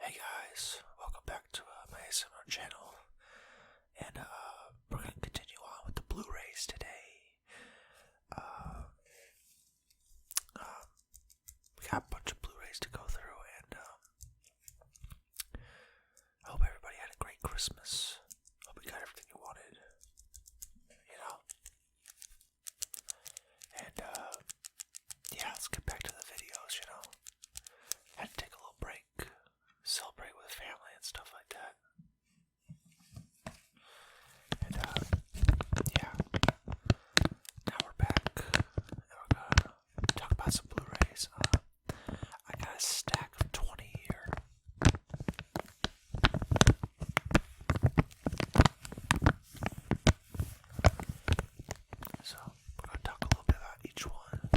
Hey guys, welcome back to my ASMR channel, and we're going to continue on with the Blu Rays today. We got a bunch of Blu Rays to go through, and I hope everybody had a great Christmas. Hope you got everything you wanted, And yeah, let's get back to the videos. Had to take a little break, celebrate with family and stuff like that. And yeah, now we're back, and we're gonna talk about some Blu-rays. I got a stack of 20 here. So we're gonna talk a little bit about each one.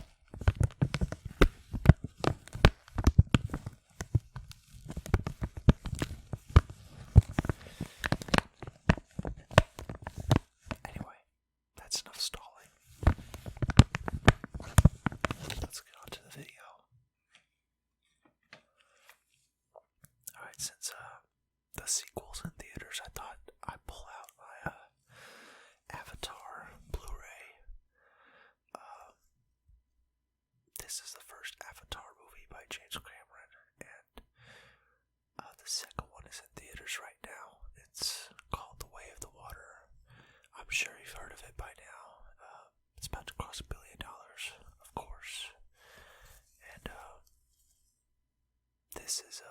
Anyway, that's enough stalling. Let's get on to the video. Alright, since the sequel's in theaters, I thought I'd pull out my Avatar Blu-ray. This is the first Avatar movie by James Cameron, and the second one is in theaters right now. It's called The Way of the Water. I'm sure you've heard of it by now. It's about to cross $1 billion, of course. And this is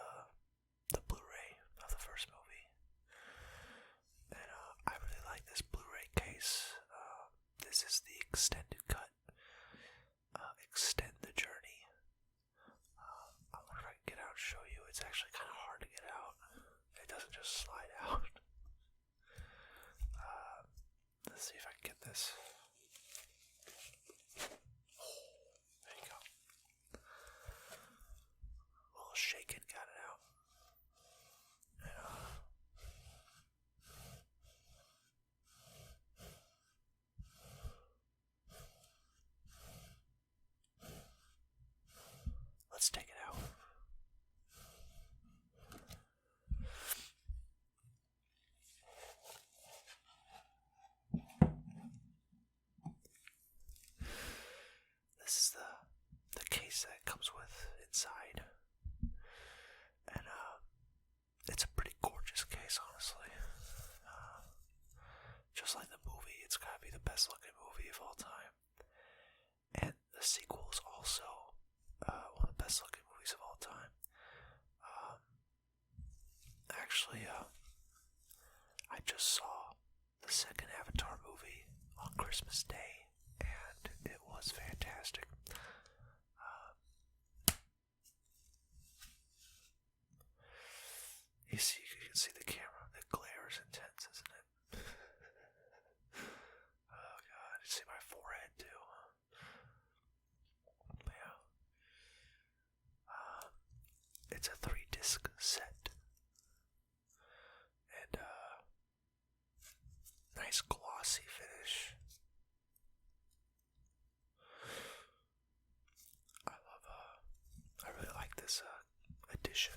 the Blu-ray of the first movie. And I really like this Blu-ray case. This is the extended cut. Extend the Journey. I wonder if I can get out and show you. It's actually kind of hard to get out. It doesn't just slide out. Let's see if I can get this. There you go. A little shaken, got it out. And, let's take it out. This is the case that it comes with inside. And it's a pretty gorgeous case, honestly. Just like the movie, it's gotta be the best looking movie of all time. And the sequel is also one of the best looking movies of all time. Actually, I just saw the second Avatar movie on Christmas Day, and it was fantastic. You can see the camera. The glare is intense, isn't it? Oh god, you see my forehead too. Yeah. It's a 3-disc set. And nice glossy finish. I really like this edition.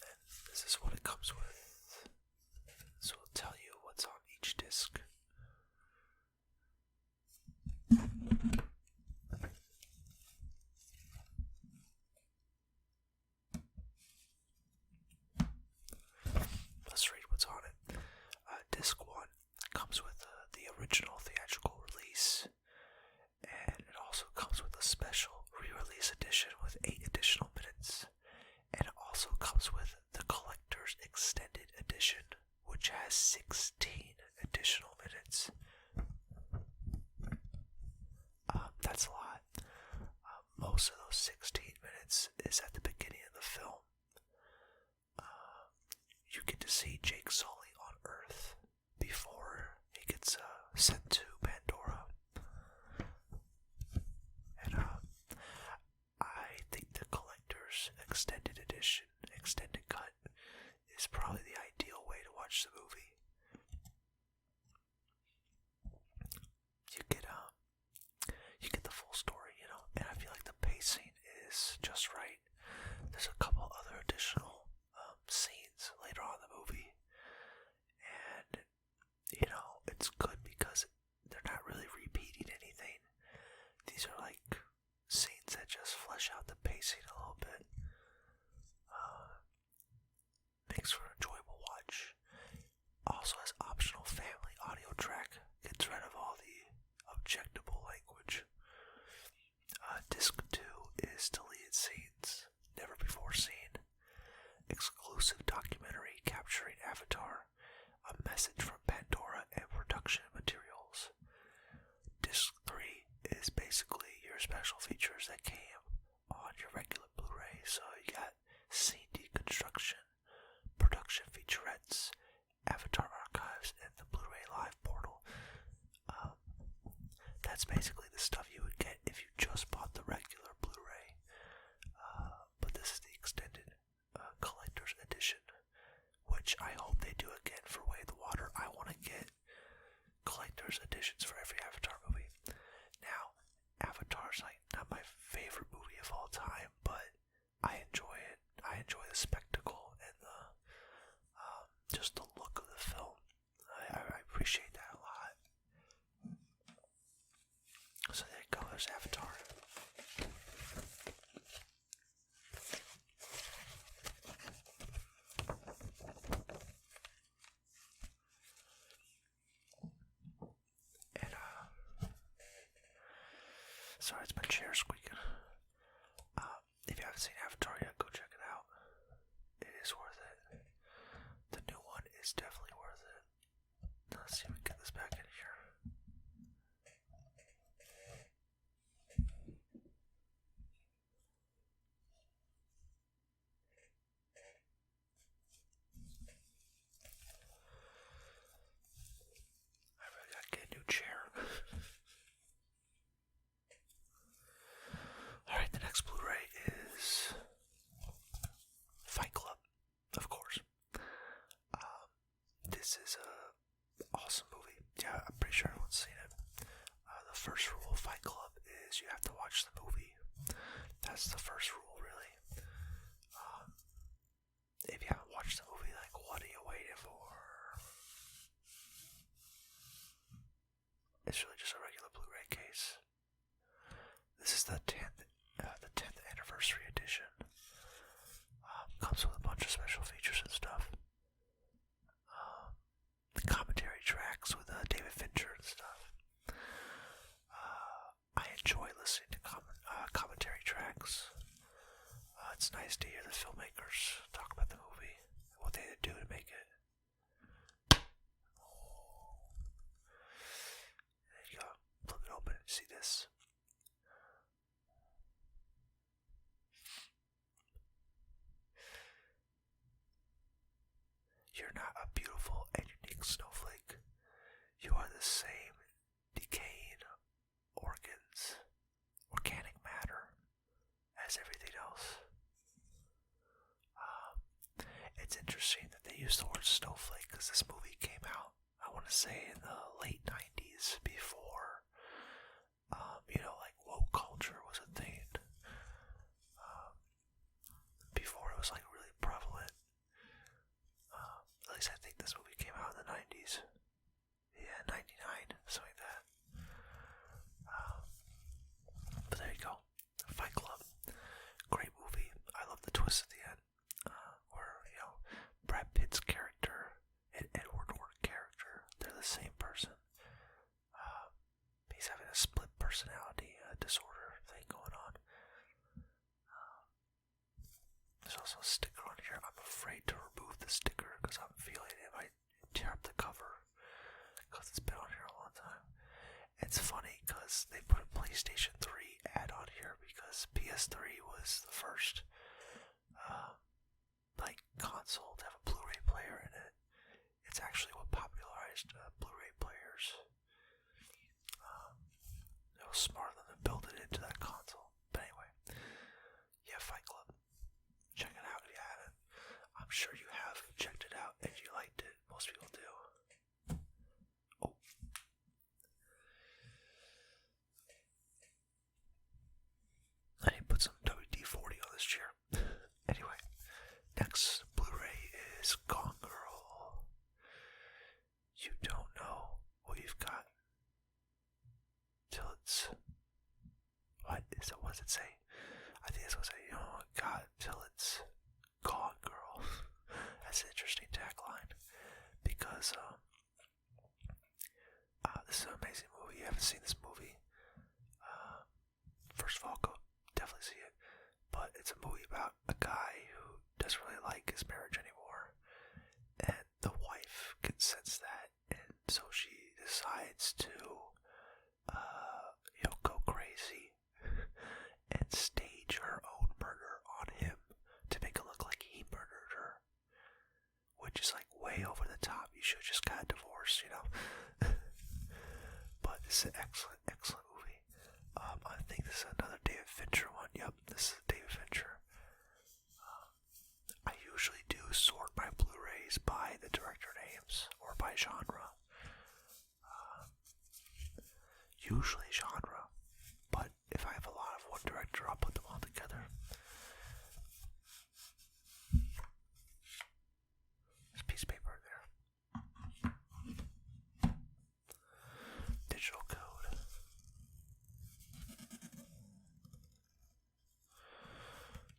And this is what it comes with. So it'll tell you what's on each disc. Let's read what's on it. Disc 1 comes with the original theatrical release, and it also comes with a special re-release edition with 8 additional minutes, and it also comes with the collector's extended edition, which has 16 additional minutes. That's a lot. Most of those 16 minutes is at the beginning of the film. You get to see Jake Sully on Earth before he gets sent to Pandora. And I think the collector's extended edition, extended cut, is probably the ideal way to watch the movie. You get the full story, and I feel like the pacing is just right. there's a couple other additional scenes later on in the movie, and it's good because they're not really repeating anything. These are like scenes that just flesh out the pacing a little bit. Makes for an enjoyable watch. Also has optional family audio track. Gets rid of all the objectable language. Disc 2 is deleted scenes never before seen. Exclusive documentary capturing Avatar. A message from Pandora and production materials. Disc 3 is basically your special features that came on your regular Blu-ray. So you got scene deconstruction, production featurettes, Avatar archives, and the Blu-ray Live portal. That's basically the stuff you would get if you just bought the regular Blu-ray. But this is the extended collector's edition, which I hope they do again for Way of the Water. I want to get collector's editions for every Avatar movie. Now, Avatar's like not my favorite movie of all time, but I enjoy it. I enjoy the spectacle and the just the look of the film. I appreciate that a lot. So there you go, there's Avatar. And sorry, it's my chair squeaking. If you haven't seen Avatar yet, go check it out. It is worth it. The new one is definitely worth it. Let's see if we can get this back in here. I really gotta get a new chair. Alright, the next Blu-ray is Fight Club, of course. This is a awesome movie. Yeah, I'm pretty sure everyone's seen it. The first rule of Fight Club is you have to watch the movie. That's the first rule, really. If you haven't watched the movie, like, what are you waiting for? It's really just a regular Blu-ray case. This is the 10th anniversary edition. Comes with a bunch of special features and stuff. Commentary tracks with David Fincher and stuff. I enjoy listening to commentary tracks. It's nice to hear the filmmakers talk about the movie and what they had to do to make it. There you go. Flip it open and see this. You're not a beautiful and unique snowflake. You are the same decaying organic matter as everything else. It's interesting that they use the word snowflake because this movie came out, I want to say, in the late 90s before, like woke culture was a thing. Before it was like really prevalent. At least I think this movie came out in the 90s. Yeah, 99, something like that. But there you go. Fight Club. Great movie. I love the twist at the end. Where, Brad Pitt's character and Edward Norton's character, they're the same person. He's having a split personality disorder thing going on. There's also a sticker on here. I'm afraid to remove the sticker because I'm feeling it might tear up the cover because it's been on here a long time. It's funny because they put a PlayStation 3 ad on here because PS3 was the first console to have a Blu-ray player in it. It's actually what popularized Blu-ray players. It was smart of them to build it into that console. But anyway, yeah, Fight Club. Check it out if you haven't. I'm sure you have checked it out and you liked it. Most people do. Oh. I need to put some WD-40 on this chair. way over the top. You should have just got a divorce, you know. But this is an excellent, excellent movie. I think this is another David Fincher one. Yep, this is David Fincher. I usually do sort my Blu-rays by the director names or by genre. Usually genre, but if I have a lot of one director, I'll put them all together. There's a piece of paper there. Digital code.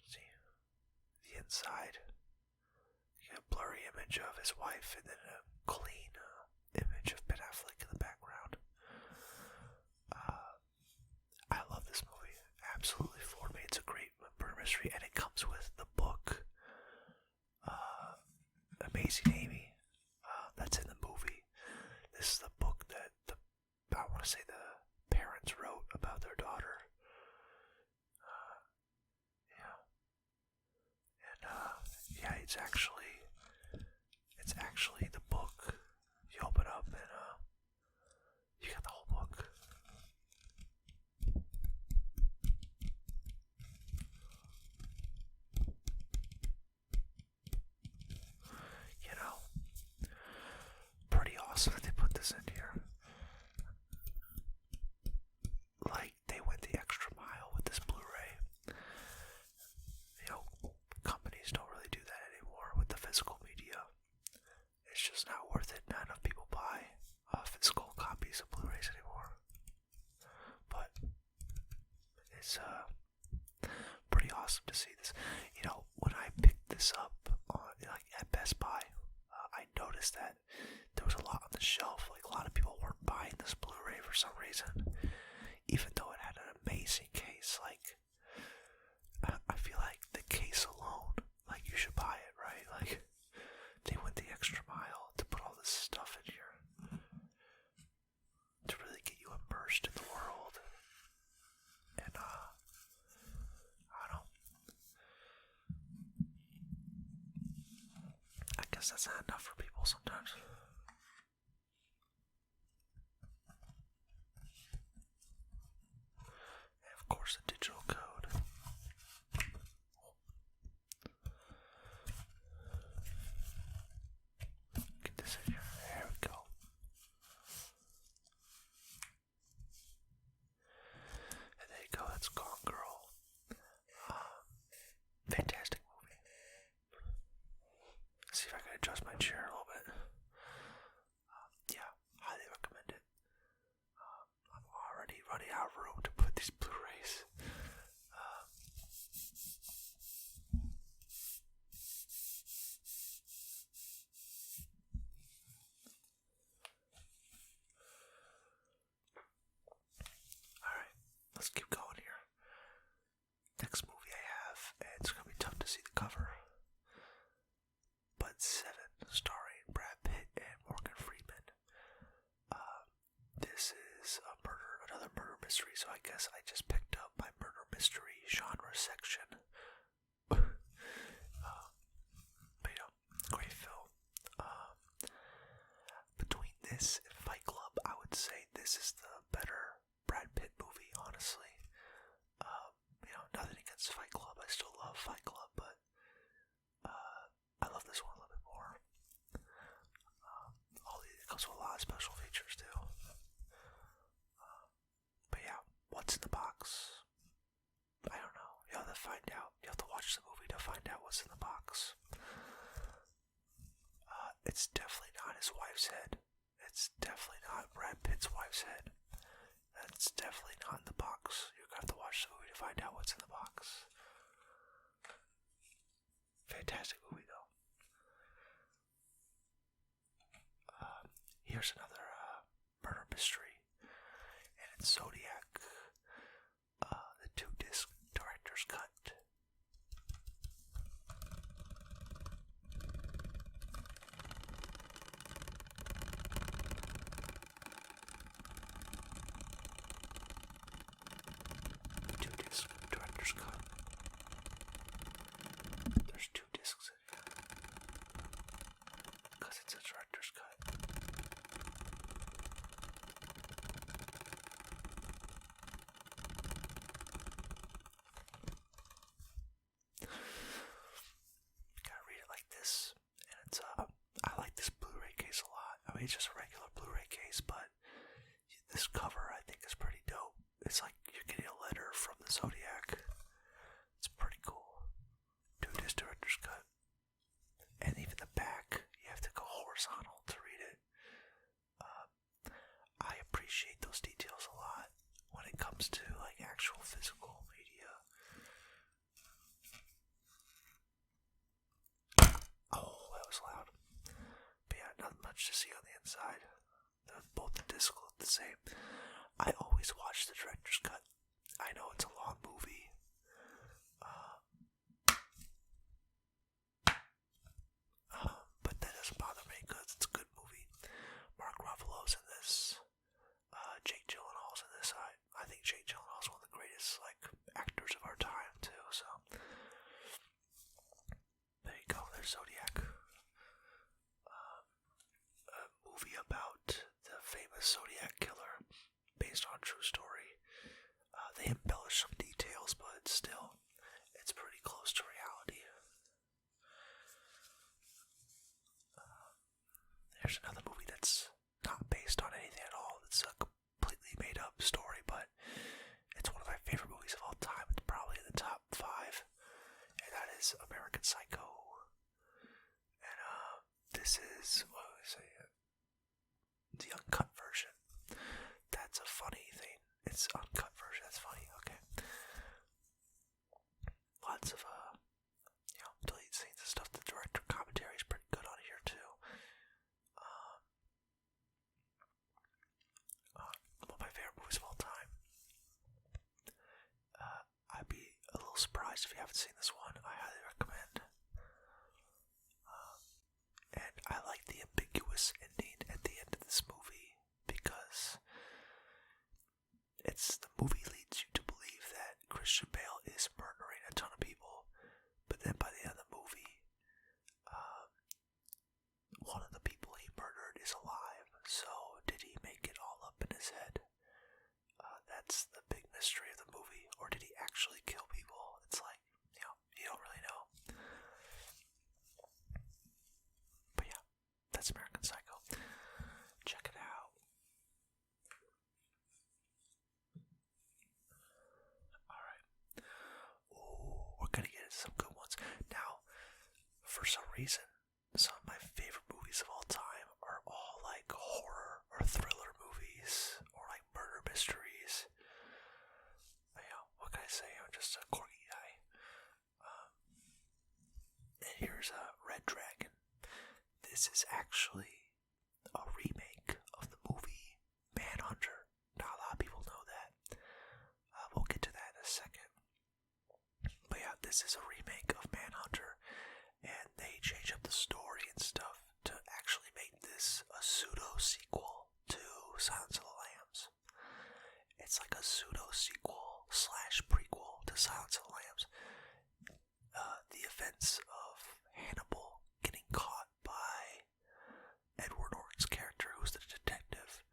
See, the inside. You get a blurry image of his wife and then a clean image of Ben Affleck in the background. I love this movie. Absolutely floored me. It's a great murder mystery, and it comes with the book, Amazing Amy. That's in the movie. This is the book that I want to say the parents wrote about their daughter. Yeah, it's actually the book. You open up and you got the whole book. You know, pretty awesome that they put this in here. Like, they went the extra mile with this Blu-ray. You know, companies don't really do that anymore with the physical media. It's just not worth it. Not enough people buy physical copies of Blu-rays anymore. But it's pretty awesome to see this. You know, when I picked this up at Best Buy, I noticed that there was a lot on the shelf. Like, a lot of people weren't buying this Blu-ray for some reason, even though it had an amazing case. Like, I feel like the case alone, like, you should buy it, right? Like, they went the extra mile to put all this stuff in here to really get you immersed in the world. And I don't know. I guess that's not enough for people sometimes. And of course, the digital code. Get this in here. There we go. And there you go. That's Gone Girl. Fantastic movie. Let's see if I can adjust my chair a little bit. Yeah, highly recommend it. I'm already running out of room to put these Blu-rays. Alright, let's keep going here. Next movie I have, and it's going to be tough to see the cover, but Seven, starring Brad Pitt and Morgan Freeman. This is another murder mystery, so I guess I just picked up my murder mystery genre section. But you know, great film. Between this and Fight Club, I would say this is the better Brad Pitt movie, honestly. You know, nothing against Fight Club. I still love Fight Club, but I love this one a little bit more. It comes with a lot of special features too. But yeah, what's in the box? I don't know. You have to find out. You have to watch the movie to find out what's in the box. It's definitely not his wife's head. It's definitely not Brad Pitt's wife's head. That's definitely not in the box. You're going to have to watch the movie to find out what's in the box. Fantastic movie, though. Here's another murder mystery, and it's Zodiac, the 2-disc director's cut. There's 2 discs in here because it's much to see on the inside. Both the discs look the same. I always watch the director's cut. I know it's a long movie. But that doesn't bother me because it's a good movie. Mark Ruffalo's in this. Jake Gyllenhaal's in this. I think Jake Gyllenhaal's one of the greatest actors of our time too. So there you go. There's Zodiac. A movie about the famous Zodiac killer, based on a true story. They embellish some details, but still, it's pretty close to reality. There's another movie that's not based on anything at all. It's a completely made up story, but it's one of my favorite movies of all time. It's probably in the top 5, and that is American Psycho. And this is, what would I say, the uncut version. That's a funny thing. It's uncut version. That's funny. Okay. Lots of delete scenes and stuff. The director commentary is pretty good on here too. One of my favorite movies of all time. I'd be a little surprised if you haven't seen this one. I highly recommend. And I like the ambiguous ending at the end of this movie because the movie leads you to believe that Christian Bale is murdering a ton of people, but then by the end of the movie, one of the people he murdered is alive. So did he make it all up in his head? That's the big mystery of the movie. Or did he actually kill people? It's like, you don't really know. But yeah, that's American Psycho. Check it out. Alright. Ooh, we're gonna get into some good ones. Now, for some reason, some of my favorite movies of all time are all horror or thriller movies or murder mysteries. But yeah, what can I say? I'm just a quirky guy. And here's Red Dragon. This is actually a remake of the movie Manhunter. Not a lot of people know that. We'll get to that in a second. But yeah, this is a remake of Manhunter, and they change up the story and stuff to actually make this a pseudo-sequel to Silence of the Lambs. It's like a pseudo-sequel / prequel to Silence of the Lambs. The events of Hannibal getting caught by Edward Norton's character, who's the detective,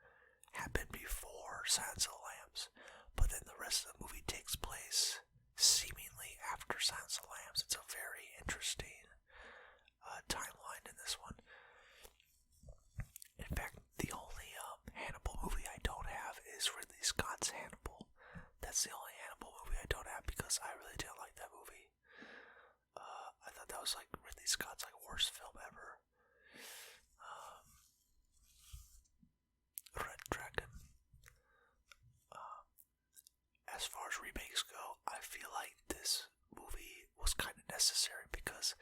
happened before Silence of the Lambs, but then the rest of the movie takes place seemingly after Silence of the Lambs. It's a very interesting timeline in this one. In fact, the only Hannibal movie I don't have is Ridley Scott's Hannibal. That's the only Hannibal movie I don't have because I really didn't like that movie. I thought that was Ridley Scott's worst film ever. Red Dragon. As far as remakes go, I feel like this movie was kind of necessary because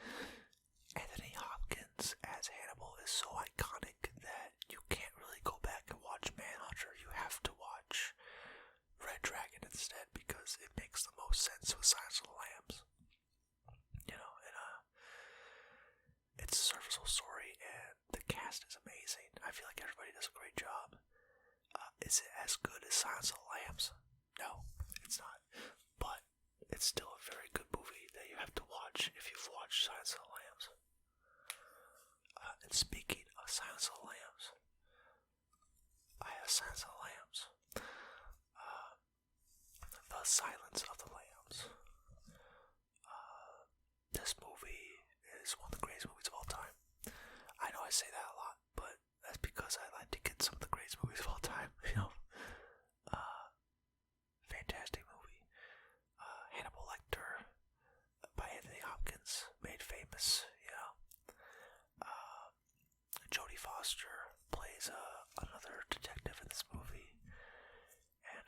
Anthony Hopkins as Hannibal is so iconic that you can't really go back and watch Manhunter. You have to watch Red Dragon instead because it makes the most sense with Silence of the Lambs. It's a serviceable story and the cast is amazing. I feel like everybody does a great job. Is it as good as Silence of the Lambs? No, it's not. But it's still a very good movie that you have to watch if you've watched Silence of the Lambs. And speaking of Silence of the Lambs, I have Silence of the Lambs. The Silence of the Lambs. This movie is one of the greatest movies of all time. I know I say that a lot, but that's because I like to get some of the greatest movies of all time, Fantastic movie. Hannibal Lecter by Anthony Hopkins, made famous, Jodie Foster plays another detective in this movie, and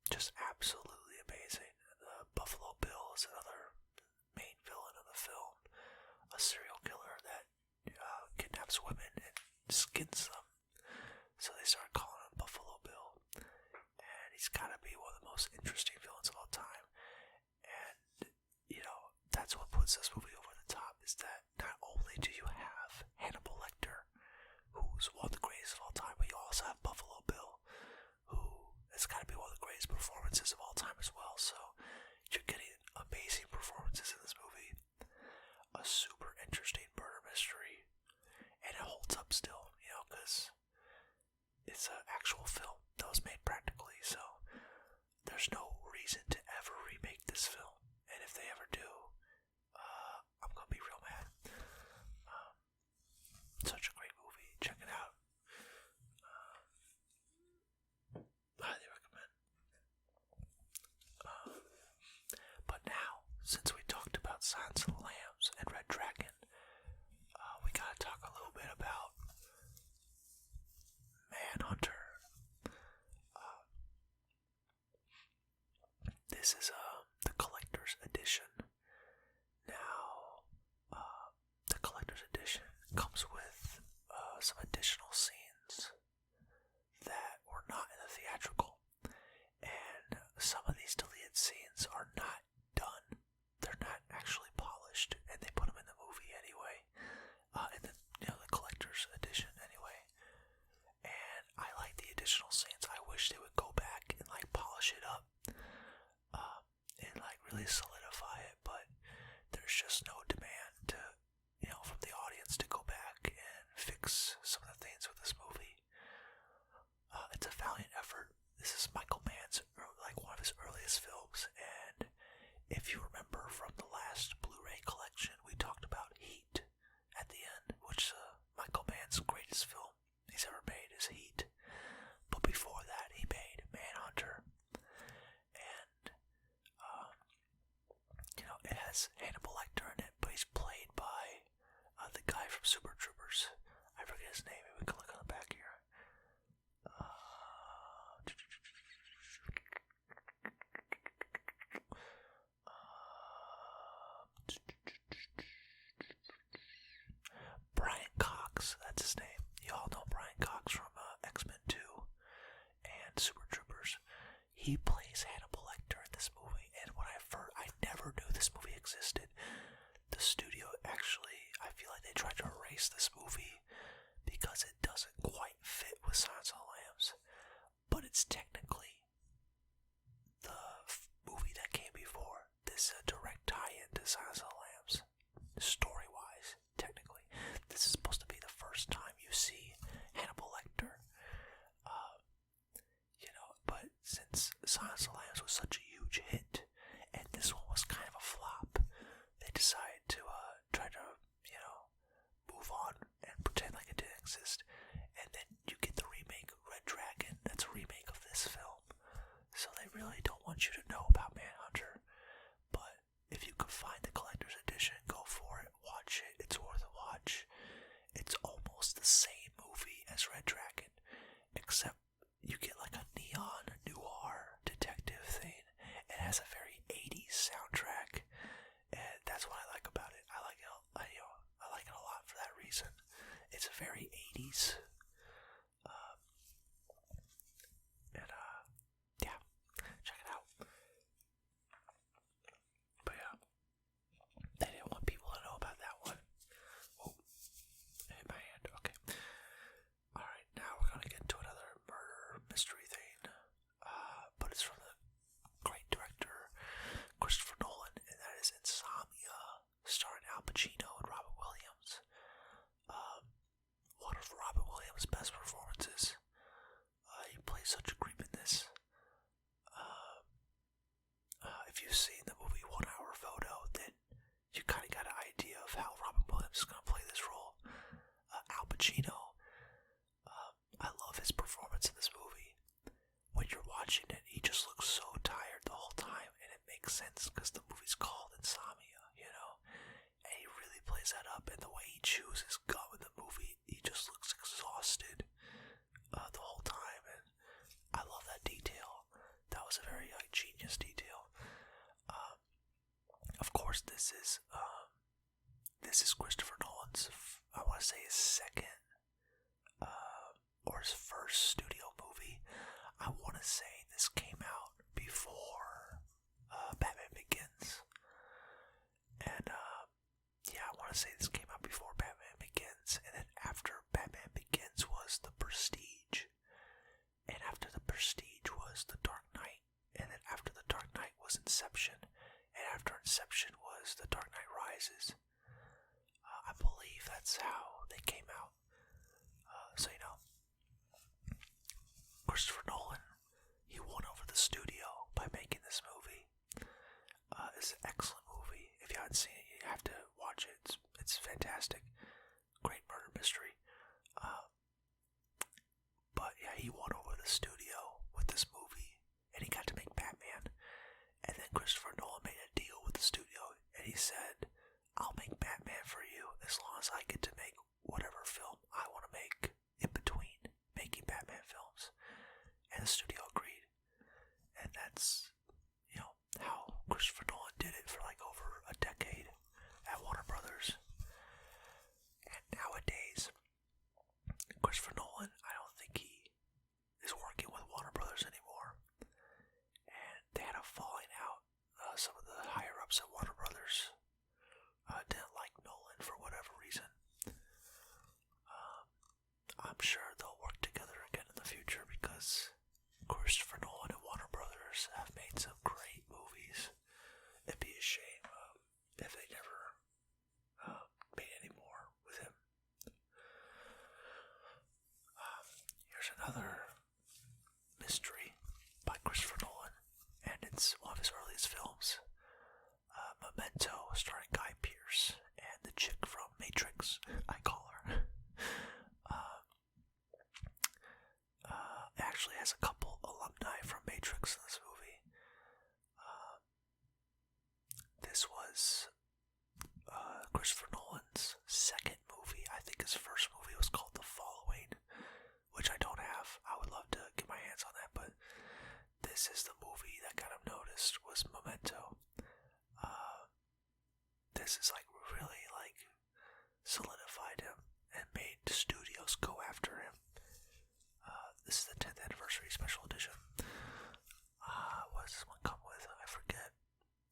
just absolutely amazing. Buffalo Bill is another main villain of the film, a serial killer that kidnaps women and skins them. So they start calling him Buffalo Bill. And he's gotta be one of the most interesting villains of all time. And, that's what puts this movie over the top, is that not only do you have Hannibal Lecter, who's one of the greatest of all time, but you also have Buffalo Bill, who has gotta be one of the greatest performances of all time as well. So you're getting amazing performances in this movie. A super interesting murder mystery. And it holds up still, because it's an actual film that was made practically, so there's no reason to ever remake this film. And if they ever do, I'm gonna be real mad. Such a great movie. Check it out. Highly recommend. But now, since we talked about Silence of the Lambs and Red Dragon, we gotta talk a little bit about Manhunter. This is the collector's edition. Now, the collector's edition comes with some additional scenes that were not in the theatrical, and some of these deleted scenes are not done. They're not actually polished, and they put them in the movie anyway, in the the collector's edition anyway. And I like the additional scenes. I wish they would go back and polish it up, and really solidify it, but there's just no demand to from the audience to go back and fix some of the things with this movie. It's a valiant effort. This is Michael Mann's one of his earliest films, and if you remember from the last Blu-Ray collection, we talked about Heat at the end, which Michael Mann's greatest film he's ever made is Heat. But before that, he made Manhunter, and it has Hannibal Lecter in it, but he's played by the guy from Super Troopers. I forget his name. Maybe we can look on the back here. Brian Cox, that's his name. You all know Brian Cox from X-Men 2 and Super Troopers. He plays Hannibal Lecter in this movie, and when I never knew this movie existed. The studio actually, I feel like they tried to erase this movie because it doesn't quite fit with Silence of the Lambs, but it's technically the movie that came before. This is a direct tie-in to Silence of the Lambs, story-wise, technically. This is supposed to be the first time you see Hannibal Lecter. But since Silence of the Lambs was such a huge hit, and this one was kind of a flop, they decided to try to, move on and pretend like it didn't exist. And then you get the remake, Red Dragon, that's a remake of this film. So they really don't want you to know about Manhunter. But if you can find the collector's edition, go for it, watch it, it's worth a watch. It's almost the same movie as Red Dragon, except you get a neon noir detective thing. It has a very 80s soundtrack, and that's what I like about it. I like it. I like it a lot for that reason. It's very 80s, and yeah, check it out. But yeah, they didn't want people to know about that one. Oh, hit my hand. Okay. All right, now we're gonna get into another murder mystery thing, but it's from the great director Christopher Nolan, and that is Insomnia, starring Al Pacino and Robin Williams. One of Robin Williams' best performances. He plays such a creep in this. If you've seen the movie 1 Hour Photo, then you kind of got an idea of how Robin Williams is going to play this role. Al Pacino, I love his performance in this movie. When you're watching it, he just looks so tired the whole time, and it makes sense because the movie's called Insomnia, and he really plays that up, and the way he chews his gum in the movie, he just looks exhausted the whole time, and I love that detail. That was a very genius detail. Of course, this is Christopher Nolan's, I want to say, his second his first studio movie. I want to say this came out before Batman Begins. And yeah, I want to say this came out before Batman Begins. And then after Batman Begins was The Prestige. And after The Prestige was The Dark Knight. And then after The Dark Knight was Inception. And after Inception was The Dark Knight Rises. I believe that's how they came out. So, you know, Christopher Nolan, he won over the studio by making this movie. It's an excellent movie. If you haven't seen it, you have to watch it. It's fantastic. Great murder mystery. But yeah, he won over the studio with this movie, and he got to make Batman. And then Christopher Nolan made a deal with the studio, and he said, I'll make Batman for you as long as I get to make whatever film I want to make in between making Batman films. And the studio agreed. And that's, you know, how Christopher Nolan did it for like over a decade at Warner Brothers. And nowadays, Christopher Nolan, I don't think he is working with Warner Brothers anymore. And they had a falling out. Some of the higher ups at Warner Brothers didn't like Nolan for whatever reason. I'm sure they'll work together again in the future because Christopher Nolan and Warner Brothers have made some great movies. It'd be a shame if they never made any more with him. Here's another mystery by Christopher Nolan, and it's one of his earliest films. Memento, starring Guy Pearce and the chick from Matrix, I call her. It actually has a couple alumni from Matrix in this movie. This was Christopher Nolan's second movie. I think his first movie was called The Following, which I don't have. I would love to get my hands on that, but this is the movie that got him noticed, was Memento. This is like really like solidified him and made studios go after him. This is the 10th anniversary special edition. What does this one come with? I forget.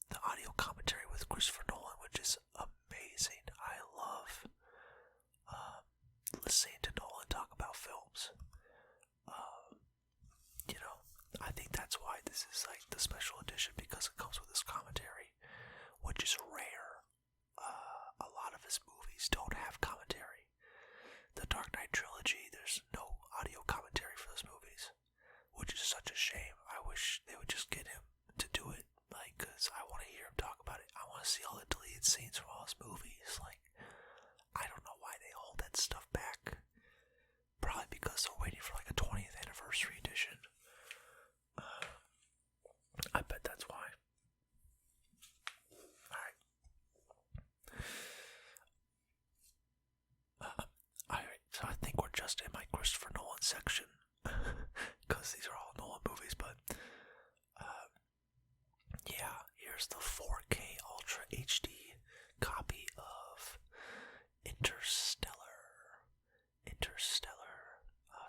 The audio commentary with Christopher Nolan, which is amazing. I love listening to Nolan talk about films. You know, I think that's why this is like the special edition, because it comes with this commentary, which is rare. A lot of his movies don't have commentary. The Dark Knight trilogy, there's no audio commentary for those movies, which is such a shame. I wish they would just get him to do it, like, because I want to hear him talk about it. I want to see all the deleted scenes from all his movies. Like, I don't know why they hold that stuff back. Probably because they're waiting for like a 20th anniversary edition. I bet that's why. Alright, so I think we're just in my Christopher Nolan section, because these are all Nolan movies, but yeah, here's the 4K Ultra HD copy of Interstellar,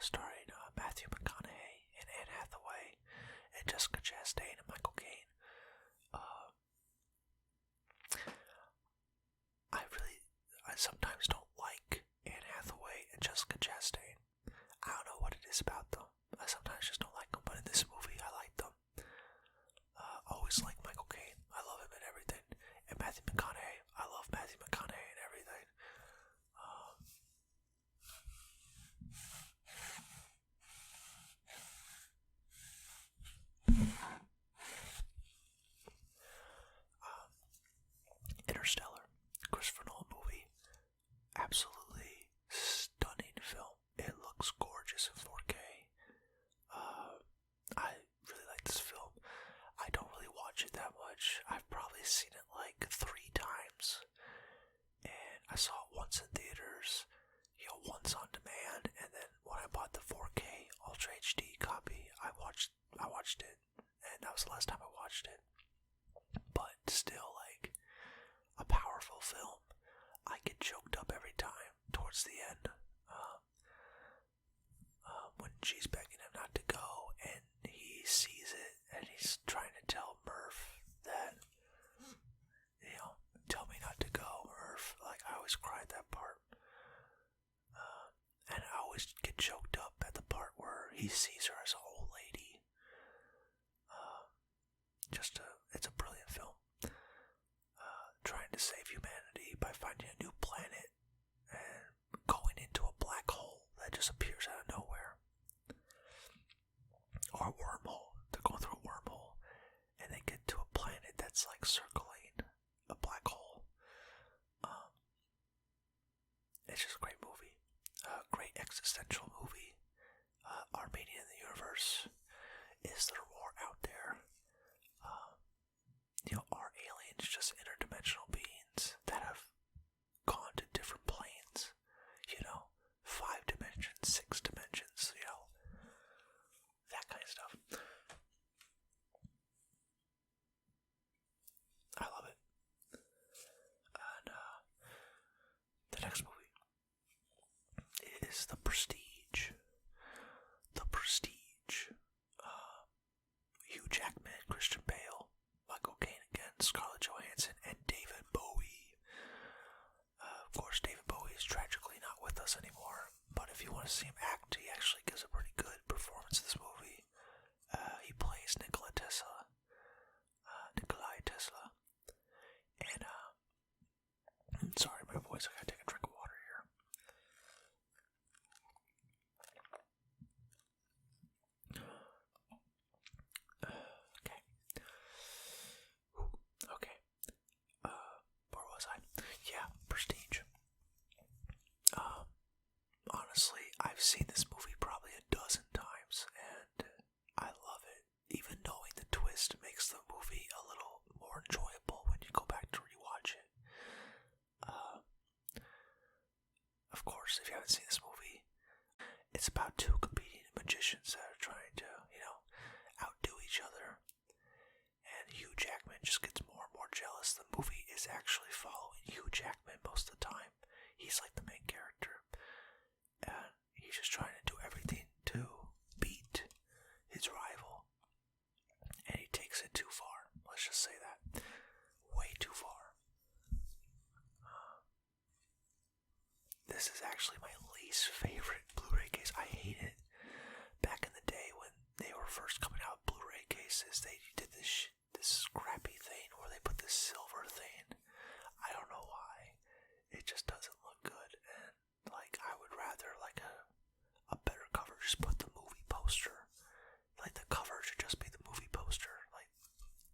starring Matthew McConaughey and Anne Hathaway and Jessica Chastain and Michael Caine. I sometimes don't like Anne Hathaway and Jessica Chastain. I don't know what it is about them. I sometimes just don't like them, but in this movie, I like them. Always like Michael Caine. I love him in everything. And Matthew McConaughey. I love Matthew McConaughey in everything. Interstellar, Christopher Nolan movie. Absolutely stunning film. It looks gorgeous in 4K. I really like this film. I don't really watch it that much. I've probably seen it like 3 times. And I saw it once in theaters, once on demand, and then when I bought the 4K Ultra HD copy, I watched it, and that was the last time I watched it. But still, like, a powerful film. I get choked up every time towards the end. she's begging him not to go, and he sees it, and he's trying to tell Murph that, tell me not to go, Murph. Like, I always cry at that part. And I always get choked up at the part where he sees her as an old lady. It's a brilliant film. Trying to save humanity by finding a new planet and going into a black hole that just appears out of nowhere. Or a wormhole. They're going through a wormhole and they get to a planet that's like circling a black hole. It's just a great movie. Great existential movie. Our meaning in the universe. Is there more out there? Are aliens just interdimensional beings that have gone to different planes? 5 dimensions, 6 dimensions, that kind of stuff. I love it. And the next movie is The Prestige. The Prestige. Hugh Jackman, Christian Bale, Michael Caine again, Scarlett Johansson, and David Bowie. Of course, David Bowie is tragically not with us anymore, but if you want to see him act, he actually gives a pretty good performance in this movie. He plays Nikola Tesla. And, sorry, my voice, I gotta take a drink of water here. Okay. Where was I? Yeah, Prestige. Honestly, I've seen this movie probably a dozen times, and I love it. Even knowing the twist makes the movie a little more enjoyable when you go back to rewatch it. Of course, if you haven't seen this movie, it's about 2 competing magicians that are trying to, outdo each other. And Hugh Jackman just gets more and more jealous. The movie is actually following Hugh Jackman most of the time. He's like the main character. And he's just trying to do everything to beat his rival. And he takes it too far. Let's just say that. Way too far. This is actually my least favorite Blu-ray case. I hate it. Back in the day when they were first coming out with Blu-ray cases, they did this scrappy thing where they put this silver thing. I don't know why. It just doesn't look good. And I would rather a better cover. Just put the movie poster. The cover should just be the movie poster.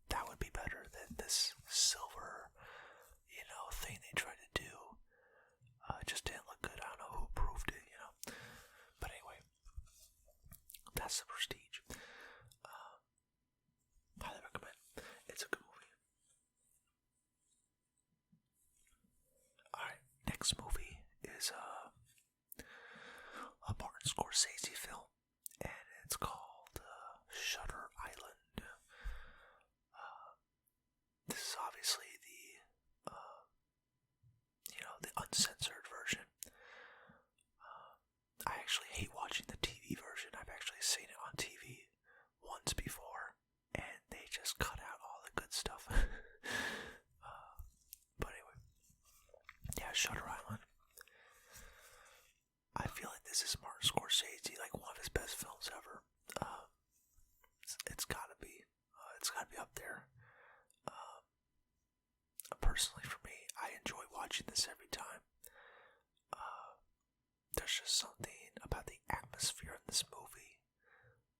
That would be better than this silver, thing they tried to do. It just didn't look good. I don't know who approved it, But anyway, that's The Prestige. Highly recommend. It's a good movie. Alright, next movie is a Martin Scorsese film, and it's called Shutter Island. This is obviously the uncensored version. I actually hate watching the TV version. I've actually seen it on TV once before, and they just cut out all the good stuff. But anyway, yeah, Shutter Island. I feel like this is Martin Scorsese, one of his best films ever. It's gotta be. It's gotta be up there. Personally, for me, I enjoy watching this every time. There's just something about the atmosphere in this movie,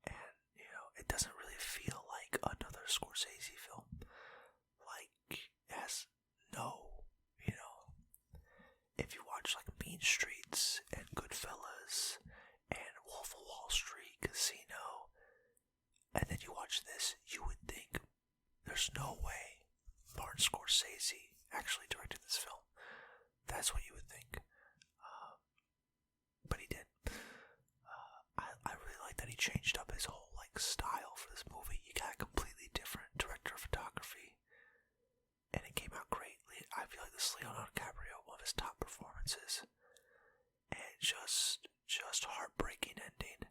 and it doesn't really feel like another Scorsese film. It has no, if you watch Mean Streets and Goodfellas and Wolf of Wall Street, Casino, and then you watch this, you would think there's no way Martin Scorsese actually directed this film. That's what you would think. But he did. I really like that he changed up his whole style for this movie. He got a completely different director of photography, and it came out great. I feel like this is Leonardo DiCaprio, one of his top performances, and just heartbreaking ending.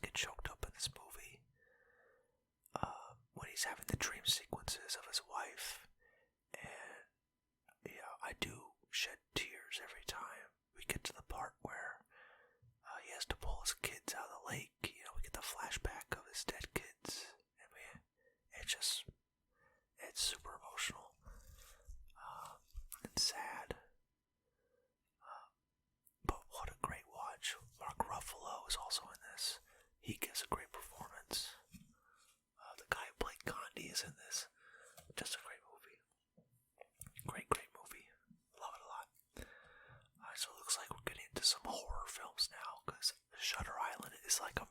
get choked up in this movie. When he's having the dream sequences of his wife, and I do shed tears every time we get to the part where he has to pull his kids out of the lake. We get the flashback of his dead kids, and it's super emotional and sad. But what a great watch. Mark Ruffalo is also in this. He gives a great performance. The guy who played Gandhi is in this. Just a great movie. Great movie. Love it a lot. So it looks like we're getting into some horror films now, because Shutter Island is like a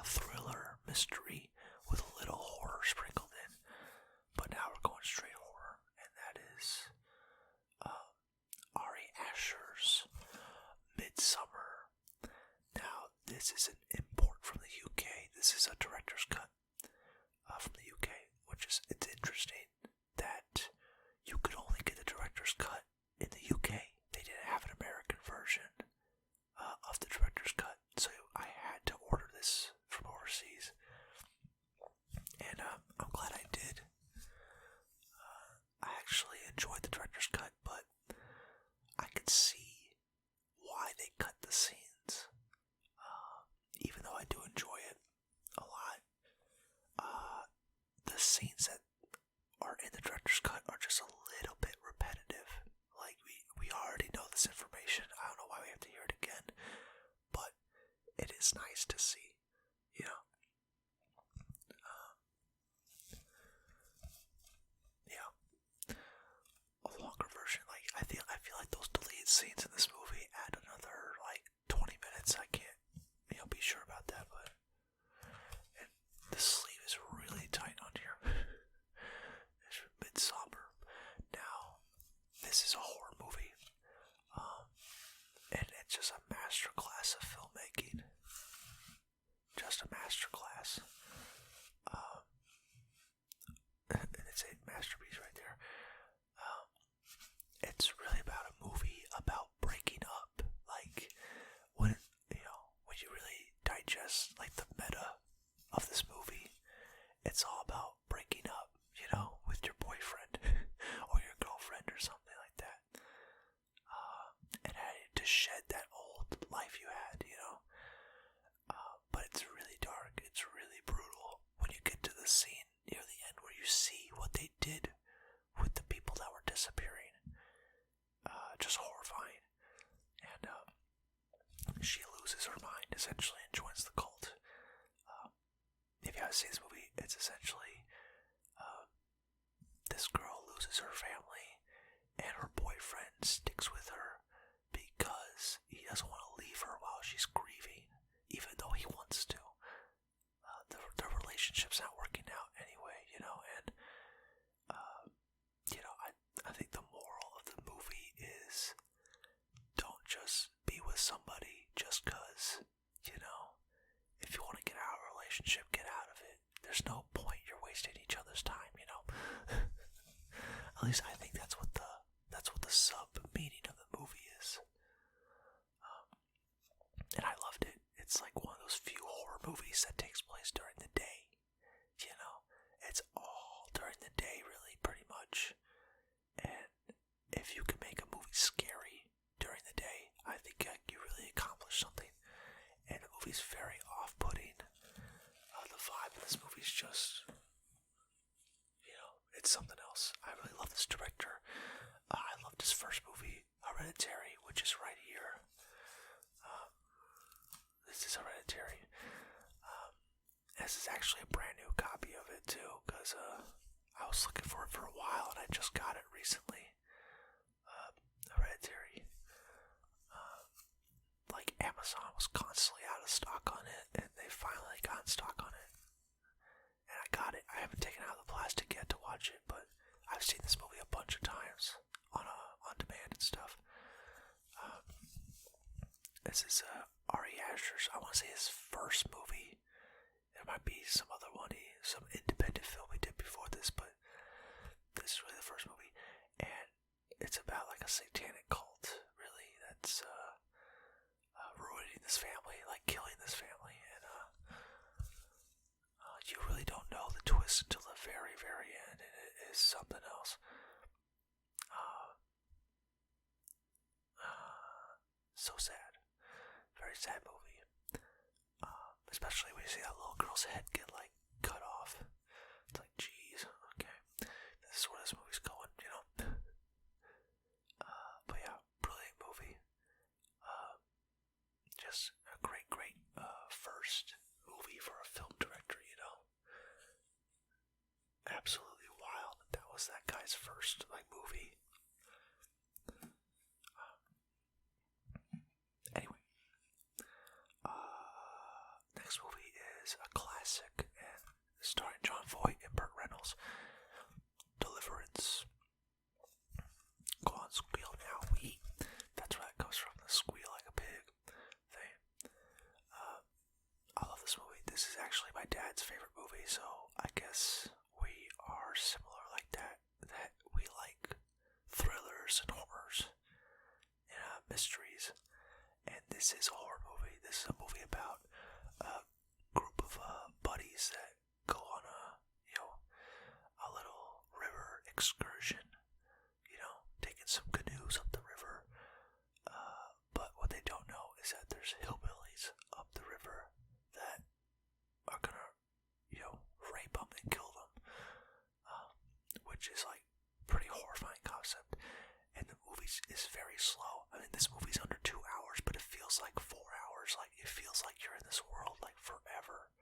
thriller mystery with a little horror sprinkled in. But now we're going straight horror, and that is Ari Aster's Midsummer. Now, this is an import from the UK. This is a director's cut from the UK, it's interesting that you could only get the director's cut in the UK. They didn't have an American version of the director's cut, so I had to order this from overseas, and I'm glad I did. I actually enjoyed the director's cut, but I could see why they cut the scenes, even though I do enjoy it a lot. The scenes that are in the director's cut are just a little bit repetitive. Like, we already know this information. I don't know why we have to hear it again, but it is nice to see, a longer version. Like, I feel like those deleted scenes in this movie add another like 20 minutes. I can't, be sure about that, but the sleeve is really tight on here. It's Midsummer. Now, this is a horror movie, and it's just a masterclass of filmmaking. Just a masterclass. And it's a masterpiece right there. It's really about a movie about breaking up. Like, when you really digest like the meta of this movie, it's all about breaking up, with your boyfriend or your girlfriend or something like that, and having to shed that old life you had, but it's really dark, it's really brutal when you get to the scene near the end where you see what they did with the people that were disappearing. Just horrifying. And she loses her mind essentially and joins the cult. If you haven't seen this movie, it's essentially this girl loses her family and her boyfriend sticks with her because he doesn't want to leave her while she's grieving, even though he wants to. The relationship's not working out anyway, and I think the moral of the movie is don't just be with somebody just because, if you want to get out of a relationship, get out of it. There's no point, you're wasting each other's time, At least I think that's what the sub meaning of the movie is. And I loved it. It's like one of those few horror movies that takes place during the day. It's all during the day, really, pretty much. And if you can make a movie scary during the day, I think you really accomplished something. And the movie's very off-putting. The vibe of this movie is just, it's something else. I really love this director. I loved his first movie, Hereditary, which is right here. This is Hereditary. This is actually a brand new copy of it too, because I was looking for it for a while and I just got it recently. Hereditary. Like, Amazon was constantly out of stock on it, and they finally got in stock on it. And I got it. I haven't taken it out of the plastic yet to watch it, but I've seen this movie a bunch of times on demand and stuff. This is Ari Aster's, I want to say, his first movie. There might be some other one, some independent film he did before this, but this is really the first movie. And it's about like a satanic cult, really, that's ruining this family, like killing this family. And very, very end, and it is something else. So sad. Very sad movie. Especially when you see that little girl's head get, like, cut off. It's like, geez, okay. This is where this movie's going, you know? But yeah, brilliant movie. Just a great, first movie for a film director, you know? Absolutely wild that was that guy's first, like, movie. Anyway, next movie is a classic, and starring John Voight and Burt Reynolds. Deliverance. Go on, squeal now, we. That's where that comes from, the squeal like a pig thing. I love this movie. This is actually my dad's favorite movie, so I guess we are similar like that. That we like thrillers and horrors and mysteries. And this is a horror movie. This is a movie about a group of buddies that go on a little river excursion. You know, taking some canoes up the river. But what they don't know is that there's hillbillies up the river that are gonna, rape them and kill them. Which is like pretty horrifying concept. And the movie is very slow. I mean, this movie's under 2 hours, but it feels like 4 hours. Like, it feels like you're in this world, like, forever.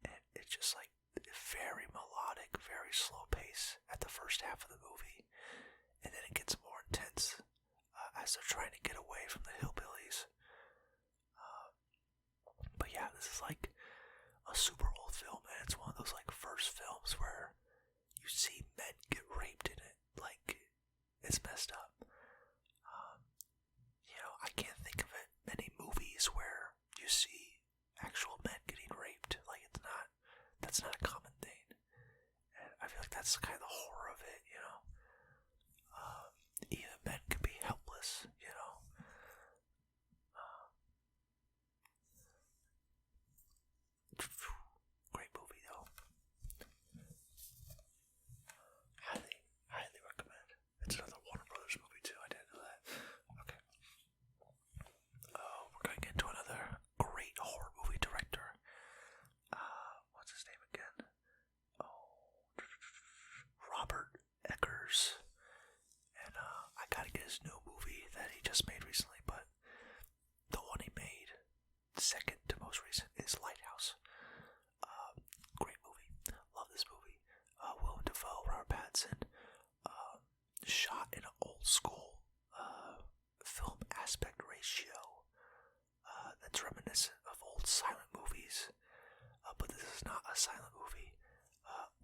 And it's just, like, very melodic, very slow pace at the first half of the movie. And then it gets more intense as they're trying to get away from the hillbillies. But yeah, this is, like, a super old film, and it's one of those, like, first films where you see men get raped in it. Like, it's messed up. I can't think of many movies where you see actual men getting raped. Like, that's not a common thing. And I feel like that's kind of the horror of it, Even men can be helpless, Great movie, though. Highly recommend. It's another Warner Brothers movie, too. I didn't know that. Okay. We're going to get into another great horror movie director. What's his name again? Robert Eggers. And I gotta get his new movie that he just made recently, but the one he made, second to most recent, is Lighthouse. Great movie. Love this movie. Willem Dafoe, Robert Pattinson. Shot in an old school film aspect ratio that's reminiscent of old silent movies. But this is not a silent movie.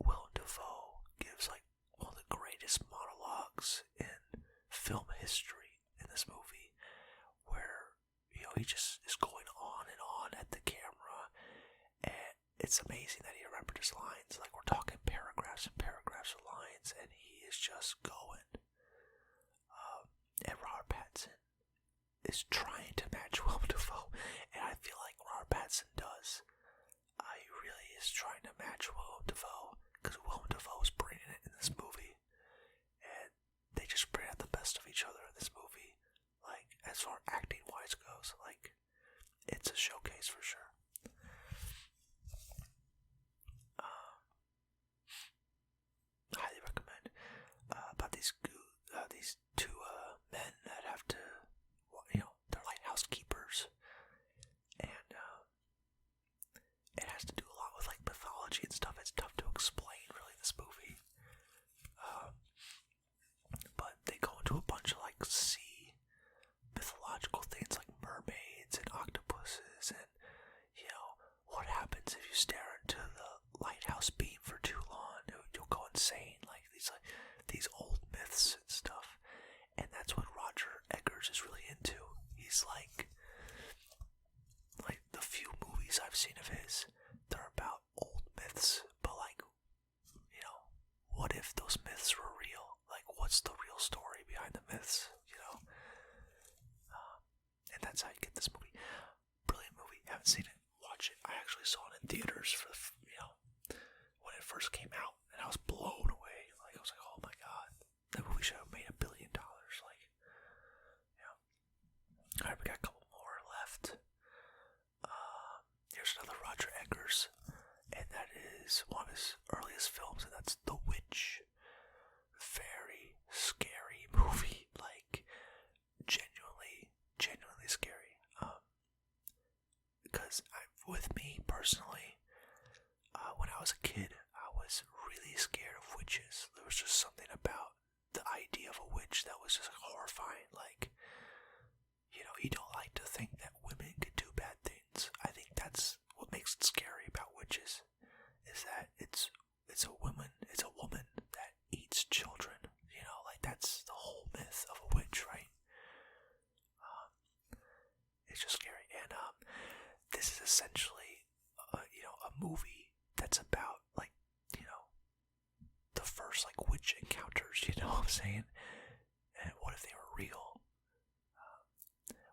Willem Dafoe gives like one of the greatest monologues in film history in this movie, where he just is going on and on at the camera, and it's amazing that he remembered his lines. Like, we're talking paragraphs and paragraphs of lines, and he is just going. And Robert Pattinson is trying to match Willem Dafoe, and I feel like Robert Pattinson does. He really is trying to match Willem Dafoe, because Willem Dafoe is bringing it in this movie, and they just bring out the best of each other in this movie. Like, as far acting wise goes, like, it's a showcase for sure. Highly recommend. About these two men that have to, they're lighthouse keepers, and it has to do a lot with like mythology and stuff. It's tough to explain really this movie, but they go into a bunch of like sea mythological things like mermaids and octopuses, and what happens if you stare into the lighthouse beam for too long? You'll go insane. Like these old myths and stuff, and that's what Roger Eggers is really into. He's like the few movies I've seen of his, they're about old myths, but like, what if those myths were real? Like, what's the real story behind the myths? And that's how you get this movie. Brilliant movie. Haven't seen it. Watch it. I actually saw it in theaters for when it first came out, Alright, we got a couple more left. Here's another Roger Eggers, and that is one of his earliest films, and that's The Witch. Very scary movie, like genuinely scary. Because with me personally, when I was a kid, I was really scared of witches. There was just something about the idea of a witch that was just horrifying. Like, you don't like to think that women could do bad things. I think that's what makes it scary about witches, is that it's a woman that eats children. Like that's the whole myth of a witch, right? It's just scary, and this is essentially, a movie that's about the first witch encounters. You know what I'm saying? And what if they were real?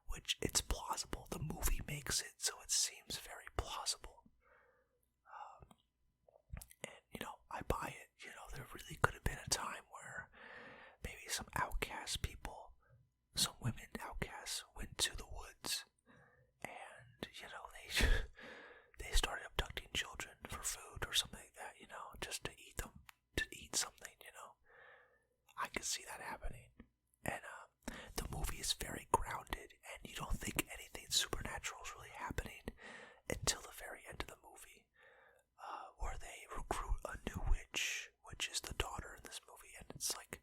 Which it's plausible. The movie makes it so it seems very plausible. And I buy it. There really could have been a time where maybe some outcast people, some women outcasts, went to the woods and they started abducting children for food or something like that. Just to eat them, to eat something. I could see that happening. And the movie is very grounded, and you don't think anything supernatural is really happening until the very end of the movie, where they recruit a new witch, which is the daughter in this movie, and it's like,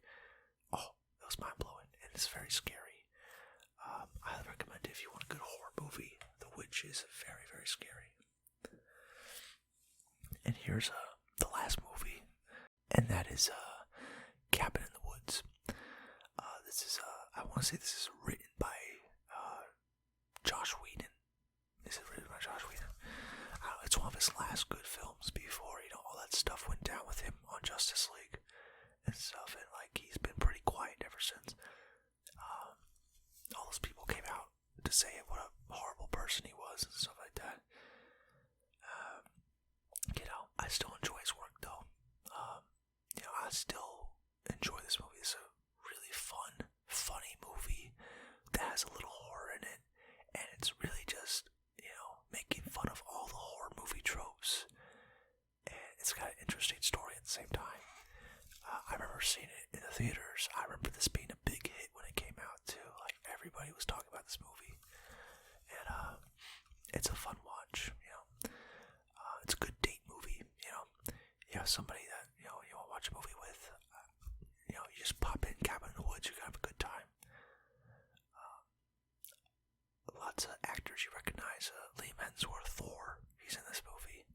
oh, it was mind-blowing, and it's very scary. I highly recommend it if you want a good horror movie. The Witch is very, very scary. And here's the last movie, and that is Cabin in the Woods. This is, I want to say this is written by Josh Whedon. Is it written by Josh Whedon? I don't know, it's one of his last good films before, all that stuff went down with him on Justice League and stuff, and he's been pretty quiet ever since. All those people came out to say what a horrible person he was and stuff like that. I still enjoy his work though. I still enjoy this movie. It's a really fun, funny movie that has a little horror in it, and it's really just, making fun of all the horror movie tropes, and it's got an interesting story at the same time. I remember seeing it in the theaters. I remember this being a big hit when it came out too. Everybody was talking about this movie, and it's a fun watch. It's a good date movie. You have somebody that you want to watch a movie with. You just pop in Cabin in the Woods. You can have a good time. Lots of actors you recognize. Liam Hemsworth, Thor. He's in this movie.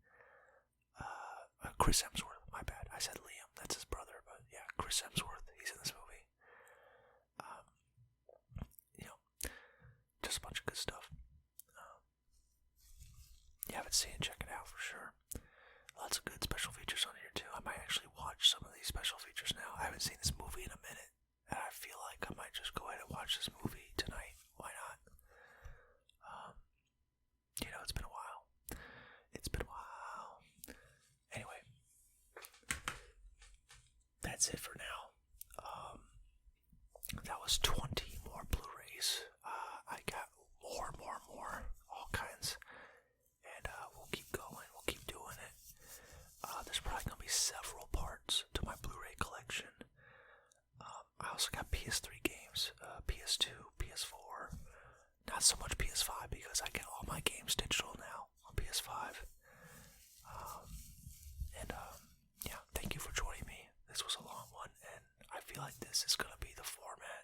Chris Hemsworth. My bad. I said Liam. That's his brother. But yeah, Chris Hemsworth. He's in this movie. Just a bunch of good stuff. You haven't seen it, check it out for sure. Lots of good special features on here too. I might actually watch some of these special features now. I haven't seen this movie in a minute, and I feel like I might just go ahead and watch this movie tonight. Why not? It's been a while. Anyway, that's it for now. That was 20 more Blu-rays. I got more, all kinds. And we'll keep going, we'll keep doing it. There's probably going to be several parts to my Blu-ray collection. I also got PS3 games, PS2, PS4. Not so much PS5 because I get all my games digital now on PS5. Yeah, thank you for joining me. This was a long one, and I feel like this is going to be the format